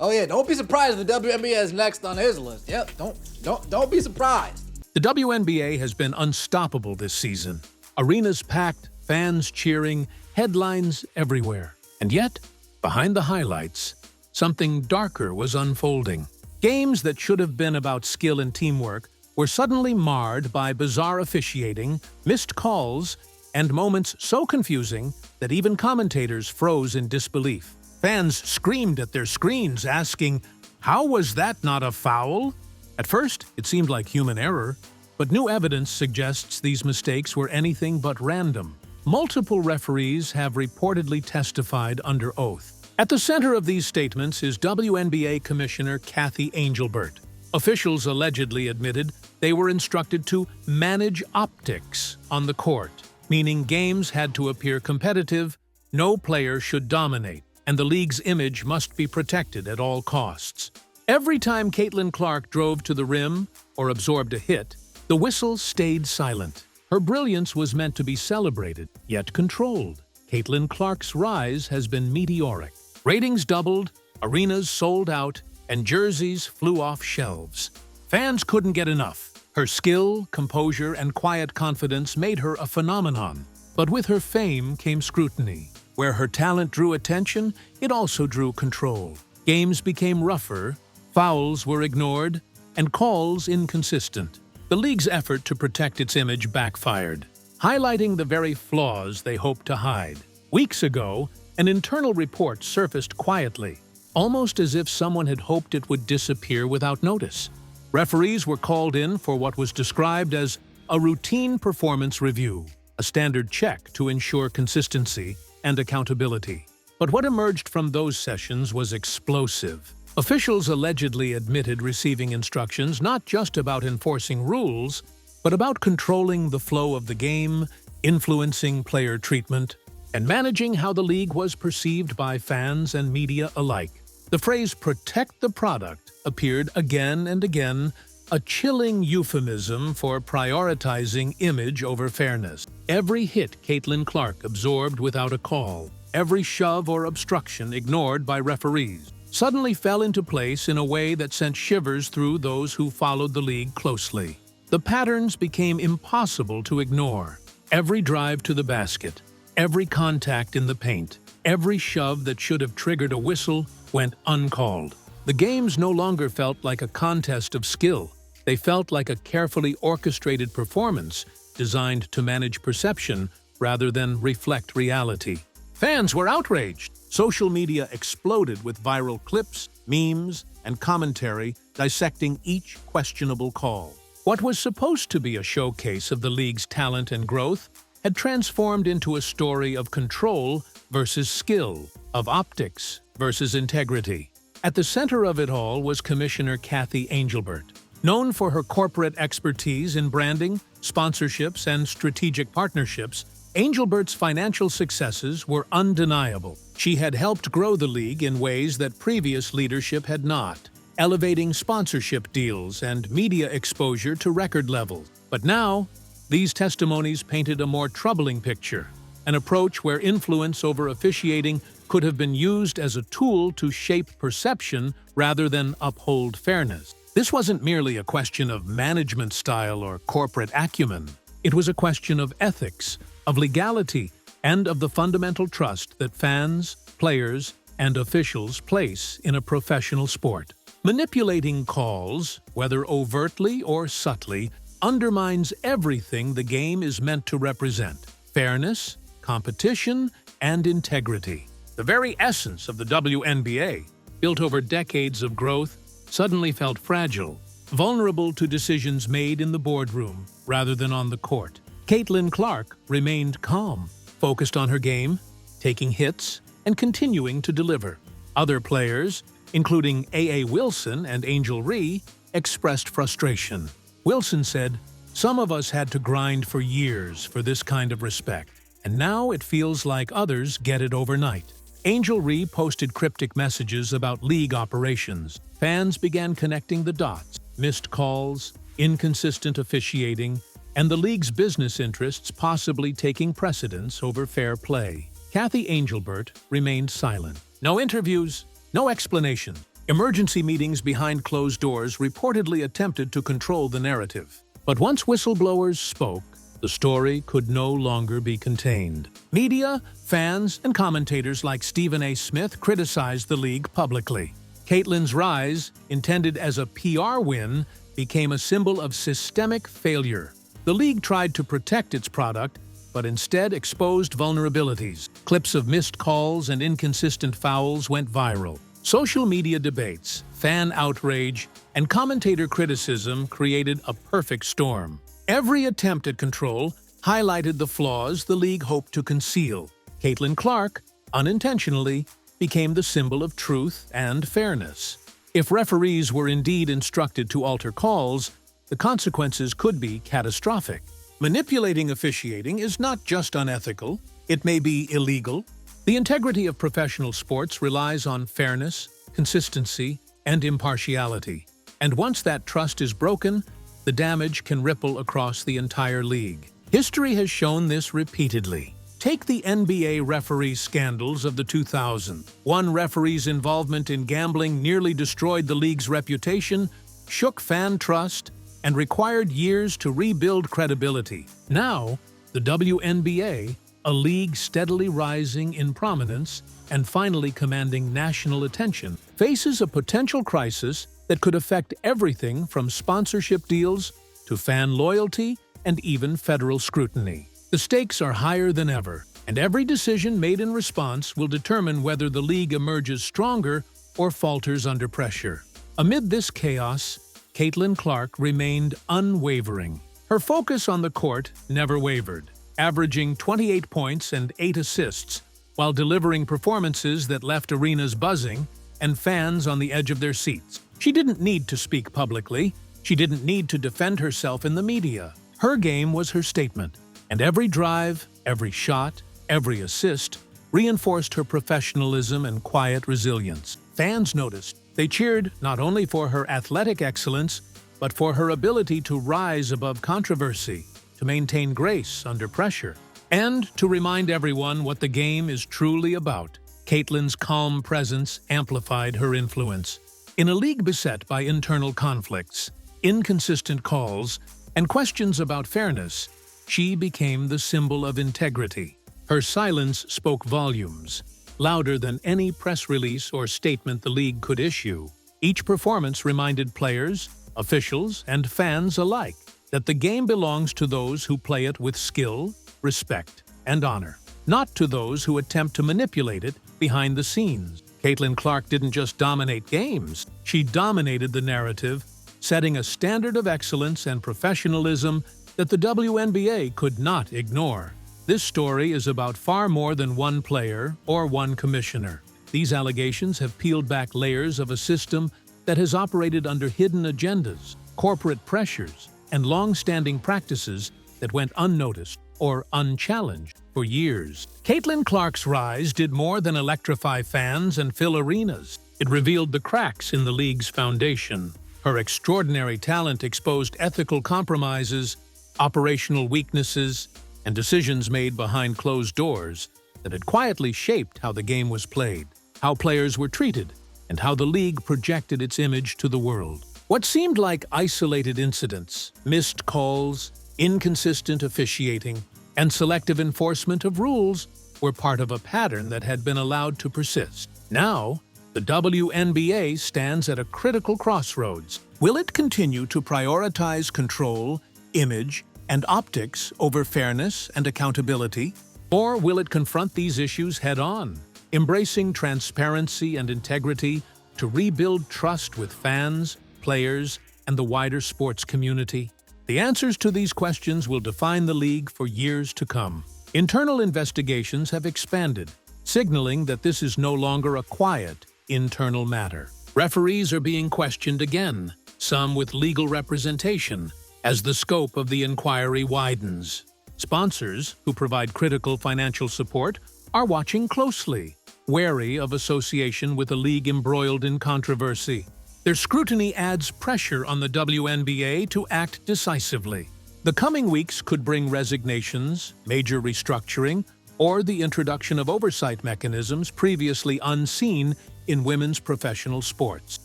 Oh yeah, don't be surprised if the WNBA is next on his list. Yep, don't be surprised. The WNBA has been unstoppable this season. Arenas packed, fans cheering, headlines everywhere. And yet, behind the highlights, something darker was unfolding. Games that should have been about skill and teamwork were suddenly marred by bizarre officiating, missed calls, and moments so confusing that even commentators froze in disbelief. Fans screamed at their screens, asking, "How was that not a foul?" At first, it seemed like human error, but new evidence suggests these mistakes were anything but random. Multiple referees have reportedly testified under oath. At the center of these statements is WNBA Commissioner Cathy Engelbert. Officials allegedly admitted they were instructed to manage optics on the court, meaning games had to appear competitive, no player should dominate, and the league's image must be protected at all costs. Every time Caitlin Clark drove to the rim or absorbed a hit, the whistle stayed silent. Her brilliance was meant to be celebrated, yet controlled. Caitlin Clark's rise has been meteoric. Ratings doubled, arenas sold out, and jerseys flew off shelves. Fans couldn't get enough. Her skill, composure, and quiet confidence made her a phenomenon. But with her fame came scrutiny. Where her talent drew attention, it also drew control. Games became rougher, fouls were ignored, and calls inconsistent. The league's effort to protect its image backfired, highlighting the very flaws they hoped to hide. Weeks ago, an internal report surfaced quietly, almost as if someone had hoped it would disappear without notice. Referees were called in for what was described as a routine performance review, a standard check to ensure consistency and accountability. But what emerged from those sessions was explosive. Officials allegedly admitted receiving instructions not just about enforcing rules, but about controlling the flow of the game, influencing player treatment, and managing how the league was perceived by fans and media alike. The phrase "protect the product" appeared again and again, a chilling euphemism for prioritizing image over fairness. Every hit Caitlin Clark absorbed without a call, every shove or obstruction ignored by referees, suddenly fell into place in a way that sent shivers through those who followed the league closely. The patterns became impossible to ignore. Every drive to the basket, every contact in the paint, every shove that should have triggered a whistle went uncalled. The games no longer felt like a contest of skill. They felt like a carefully orchestrated performance designed to manage perception rather than reflect reality. Fans were outraged. Social media exploded with viral clips, memes, and commentary dissecting each questionable call. What was supposed to be a showcase of the league's talent and growth had transformed into a story of control versus skill, of optics versus integrity. At the center of it all was Commissioner Cathy Engelbert. Known for her corporate expertise in branding, sponsorships, and strategic partnerships, Engelbert's financial successes were undeniable. She had helped grow the league in ways that previous leadership had not, elevating sponsorship deals and media exposure to record levels. But now, these testimonies painted a more troubling picture, an approach where influence over officiating could have been used as a tool to shape perception rather than uphold fairness. This wasn't merely a question of management style or corporate acumen. It was a question of ethics, of legality, and of the fundamental trust that fans, players, and officials place in a professional sport. Manipulating calls, whether overtly or subtly, undermines everything the game is meant to represent: fairness, competition, and integrity. The very essence of the WNBA, built over decades of growth, suddenly felt fragile, vulnerable to decisions made in the boardroom rather than on the court. Caitlin Clark remained calm, focused on her game, taking hits, and continuing to deliver. Other players, including A.A. Wilson and Angel Ree, expressed frustration. Wilson said, "Some of us had to grind for years for this kind of respect, and now it feels like others get it overnight." Angel Ree posted cryptic messages about league operations. Fans began connecting the dots: missed calls, inconsistent officiating, and the league's business interests possibly taking precedence over fair play. Cathy Engelbert remained silent. No interviews, no explanation, Emergency meetings behind closed doors reportedly attempted to control the narrative. But once whistleblowers spoke, the story could no longer be contained. Media, fans, and commentators like Stephen A. Smith criticized the league publicly. Caitlyn's rise, intended as a PR win, became a symbol of systemic failure. The league tried to protect its product, but instead exposed vulnerabilities. Clips of missed calls and inconsistent fouls went viral. Social media debates, fan outrage, and commentator criticism created a perfect storm. Every attempt at control highlighted the flaws the league hoped to conceal. Caitlin Clark, unintentionally, became the symbol of truth and fairness. If referees were indeed instructed to alter calls, the consequences could be catastrophic. Manipulating officiating is not just unethical, it may be illegal. The integrity of professional sports relies on fairness, consistency, and impartiality. And once that trust is broken, the damage can ripple across the entire league. History has shown this repeatedly. Take the NBA referee scandals of the 2000s. One referee's involvement in gambling nearly destroyed the league's reputation, shook fan trust, and required years to rebuild credibility. Now, the WNBA, a league steadily rising in prominence and finally commanding national attention, faces a potential crisis that could affect everything from sponsorship deals to fan loyalty and even federal scrutiny. The stakes are higher than ever, and every decision made in response will determine whether the league emerges stronger or falters under pressure. Amid this chaos, Caitlin Clark remained unwavering. Her focus on the court never wavered, averaging 28 points and 8 assists, while delivering performances that left arenas buzzing and fans on the edge of their seats. She didn't need to speak publicly. She didn't need to defend herself in the media. Her game was her statement, and every drive, every shot, every assist reinforced her professionalism and quiet resilience. Fans noticed. They cheered not only for her athletic excellence, but for her ability to rise above controversy, to maintain grace under pressure, and to remind everyone what the game is truly about. Caitlin's calm presence amplified her influence. In a league beset by internal conflicts, inconsistent calls, and questions about fairness, she became the symbol of integrity. Her silence spoke volumes, louder than any press release or statement the league could issue. Each performance reminded players, officials, and fans alike that the game belongs to those who play it with skill, respect, and honor, not to those who attempt to manipulate it behind the scenes. Caitlin Clark didn't just dominate games, she dominated the narrative, setting a standard of excellence and professionalism that the WNBA could not ignore. This story is about far more than one player or one commissioner. These allegations have peeled back layers of a system that has operated under hidden agendas, corporate pressures, and long-standing practices that went unnoticed or unchallenged for years. Caitlin Clark's rise did more than electrify fans and fill arenas. It revealed the cracks in the league's foundation. Her extraordinary talent exposed ethical compromises, operational weaknesses, and decisions made behind closed doors that had quietly shaped how the game was played, how players were treated, and how the league projected its image to the world. What seemed like isolated incidents, missed calls, inconsistent officiating, and selective enforcement of rules were part of a pattern that had been allowed to persist. Now, the WNBA stands at a critical crossroads. Will it continue to prioritize control, image, and optics over fairness and accountability? Or will it confront these issues head-on, embracing transparency and integrity to rebuild trust with fans, players, and the wider sports community? The answers to these questions will define the league for years to come. Internal investigations have expanded, signaling that this is no longer a quiet, internal matter. Referees are being questioned again, some with legal representation, as the scope of the inquiry widens. Sponsors, who provide critical financial support, are watching closely, wary of association with a league embroiled in controversy. Their scrutiny adds pressure on the WNBA to act decisively. The coming weeks could bring resignations, major restructuring, or the introduction of oversight mechanisms previously unseen in women's professional sports.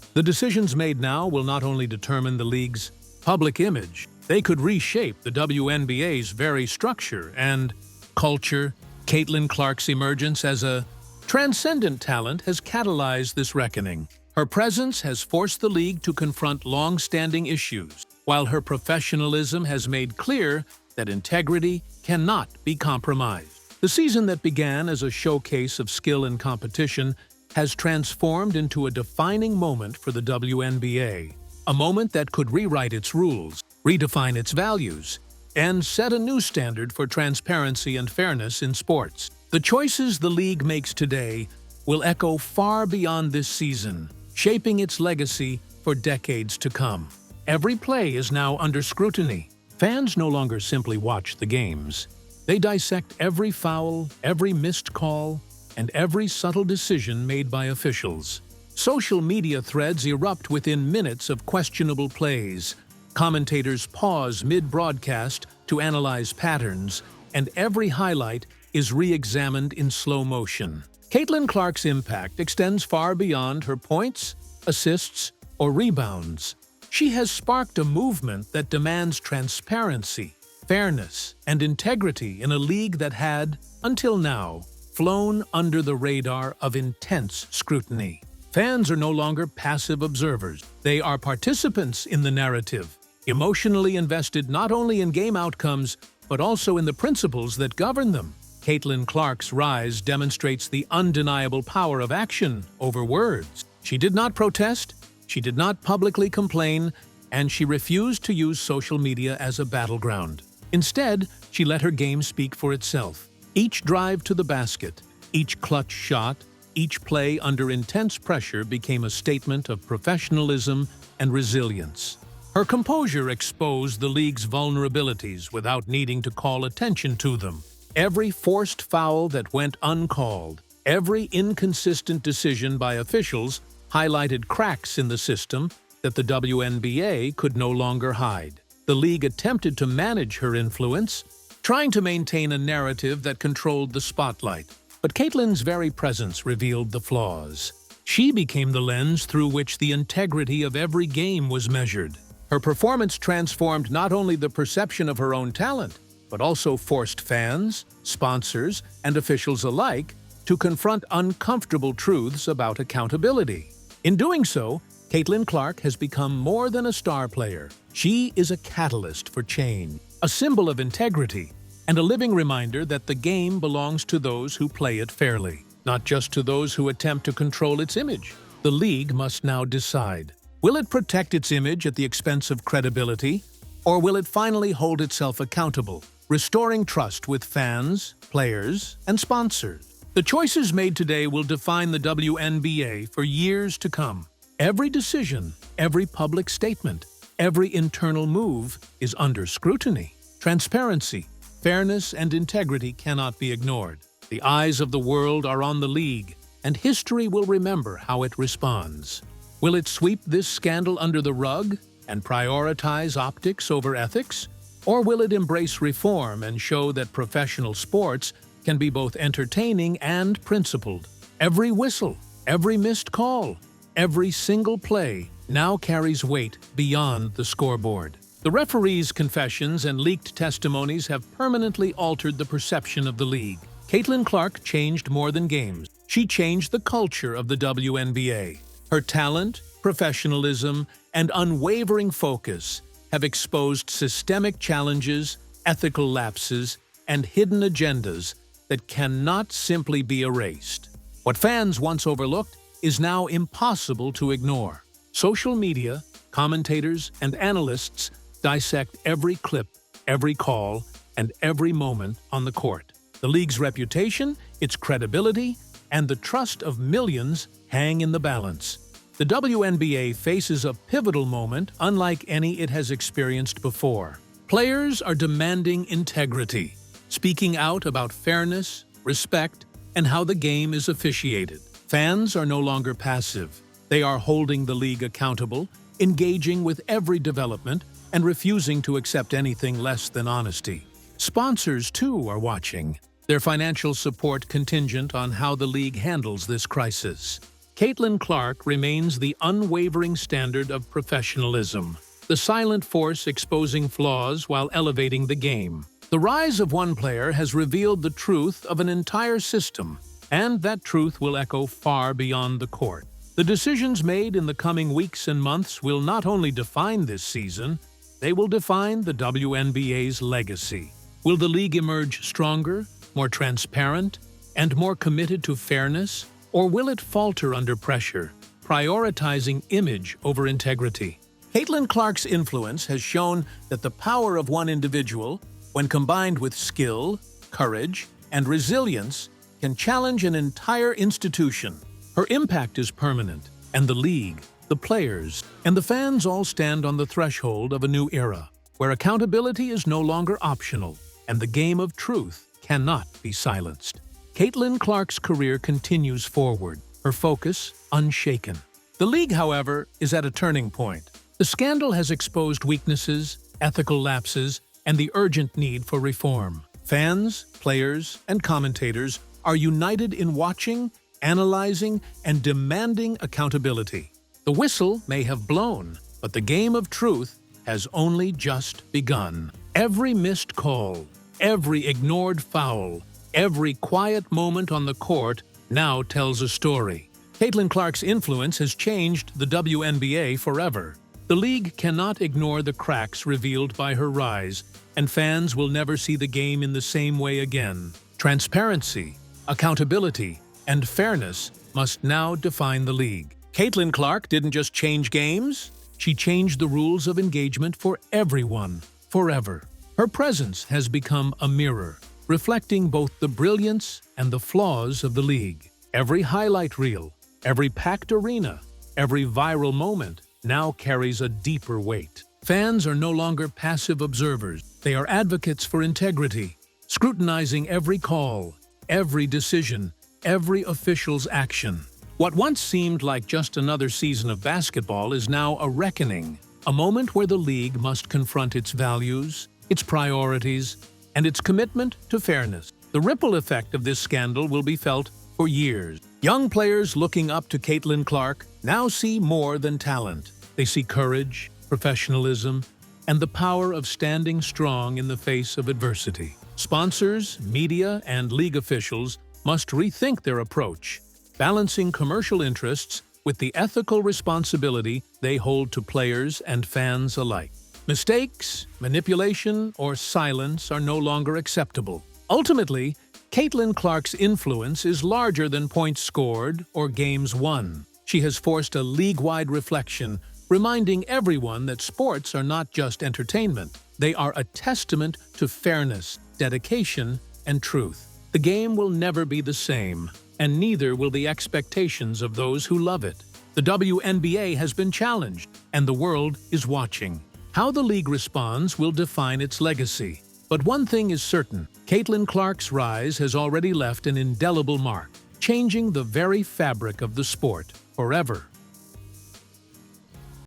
The decisions made now will not only determine the league's public image, they could reshape the WNBA's very structure and culture. Caitlin Clark's emergence as a transcendent talent has catalyzed this reckoning. Her presence has forced the league to confront long-standing issues, while her professionalism has made clear that integrity cannot be compromised. The season that began as a showcase of skill and competition has transformed into a defining moment for the WNBA, a moment that could rewrite its rules, redefine its values, and set a new standard for transparency and fairness in sports. The choices the league makes today will echo far beyond this season, shaping its legacy for decades to come. Every play is now under scrutiny. Fans no longer simply watch the games. They dissect every foul, every missed call, and every subtle decision made by officials. Social media threads erupt within minutes of questionable plays. Commentators pause mid-broadcast to analyze patterns, and every highlight is re-examined in slow motion. Caitlin Clark's impact extends far beyond her points, assists, or rebounds. She has sparked a movement that demands transparency, fairness, and integrity in a league that had, until now, flown under the radar of intense scrutiny. Fans are no longer passive observers. They are participants in the narrative, emotionally invested not only in game outcomes, but also in the principles that govern them. Caitlin Clark's rise demonstrates the undeniable power of action over words. She did not protest, she did not publicly complain, and she refused to use social media as a battleground. Instead, she let her game speak for itself. Each drive to the basket, each clutch shot, each play under intense pressure became a statement of professionalism and resilience. Her composure exposed the league's vulnerabilities without needing to call attention to them. Every forced foul that went uncalled, every inconsistent decision by officials highlighted cracks in the system that the WNBA could no longer hide. The league attempted to manage her influence, trying to maintain a narrative that controlled the spotlight. But Caitlin's very presence revealed the flaws. She became the lens through which the integrity of every game was measured. Her performance transformed not only the perception of her own talent, but also forced fans, sponsors, and officials alike to confront uncomfortable truths about accountability. In doing so, Caitlin Clark has become more than a star player. She is a catalyst for change, a symbol of integrity, and a living reminder that the game belongs to those who play it fairly, not just to those who attempt to control its image. The league must now decide. Will it protect its image at the expense of credibility, or will it finally hold itself accountable, restoring trust with fans, players, and sponsors? The choices made today will define the WNBA for years to come. Every decision, every public statement, every internal move is under scrutiny. Transparency, fairness, and integrity cannot be ignored. The eyes of the world are on the league, and history will remember how it responds. Will it sweep this scandal under the rug and prioritize optics over ethics? Or will it embrace reform and show that professional sports can be both entertaining and principled? Every whistle, every missed call, every single play now carries weight beyond the scoreboard. The referees' confessions and leaked testimonies have permanently altered the perception of the league. Caitlin Clark changed more than games. She changed the culture of the WNBA. Her talent, professionalism, and unwavering focus have exposed systemic challenges, ethical lapses, and hidden agendas that cannot simply be erased. What fans once overlooked is now impossible to ignore. Social media, commentators, and analysts dissect every clip, every call, and every moment on the court. The league's reputation, its credibility, and the trust of millions hang in the balance. The WNBA faces a pivotal moment unlike any it has experienced before. Players are demanding integrity, speaking out about fairness, respect, and how the game is officiated. Fans are no longer passive. They are holding the league accountable, engaging with every development, and refusing to accept anything less than honesty. Sponsors, too, are watching, their financial support contingent on how the league handles this crisis. Caitlin Clark remains the unwavering standard of professionalism, the silent force exposing flaws while elevating the game. The rise of one player has revealed the truth of an entire system, and that truth will echo far beyond the court. The decisions made in the coming weeks and months will not only define this season, they will define the WNBA's legacy. Will the league emerge stronger, more transparent, and more committed to fairness, or will it falter under pressure, prioritizing image over integrity? Caitlin Clark's influence has shown that the power of one individual, when combined with skill, courage, and resilience, can challenge an entire institution. Her impact is permanent, and the league, the players, and the fans all stand on the threshold of a new era, where accountability is no longer optional, and the game of truth cannot be silenced. Caitlin Clark's career continues forward, her focus unshaken. The league, however, is at a turning point. The scandal has exposed weaknesses, ethical lapses, and the urgent need for reform. Fans, players, and commentators are united in watching, analyzing, and demanding accountability. The whistle may have blown, but the game of truth has only just begun. Every missed call, every ignored foul, every quiet moment on the court now tells a story. Caitlin Clark's influence has changed the WNBA forever. The league cannot ignore the cracks revealed by her rise, and fans will never see the game in the same way again. Transparency, accountability, and fairness must now define the league. Caitlin Clark didn't just change games, she changed the rules of engagement for everyone, forever. Her presence has become a mirror, reflecting both the brilliance and the flaws of the league. Every highlight reel, every packed arena, every viral moment now carries a deeper weight. Fans are no longer passive observers. They are advocates for integrity, scrutinizing every call, every decision, every official's action. What once seemed like just another season of basketball is now a reckoning, a moment where the league must confront its values, its priorities, and its commitment to fairness. The ripple effect of this scandal will be felt for years. Young players looking up to Caitlin Clark now see more than talent. They see courage, professionalism, and the power of standing strong in the face of adversity. Sponsors, media, and league officials must rethink their approach, balancing commercial interests with the ethical responsibility they hold to players and fans alike. Mistakes, manipulation, or silence are no longer acceptable. Ultimately, Caitlin Clark's influence is larger than points scored or games won. She has forced a league-wide reflection, reminding everyone that sports are not just entertainment. They are a testament to fairness, dedication, and truth. The game will never be the same, and neither will the expectations of those who love it. The WNBA has been challenged, and the world is watching. How the league responds will define its legacy. But one thing is certain, Caitlin Clark's rise has already left an indelible mark, changing the very fabric of the sport forever.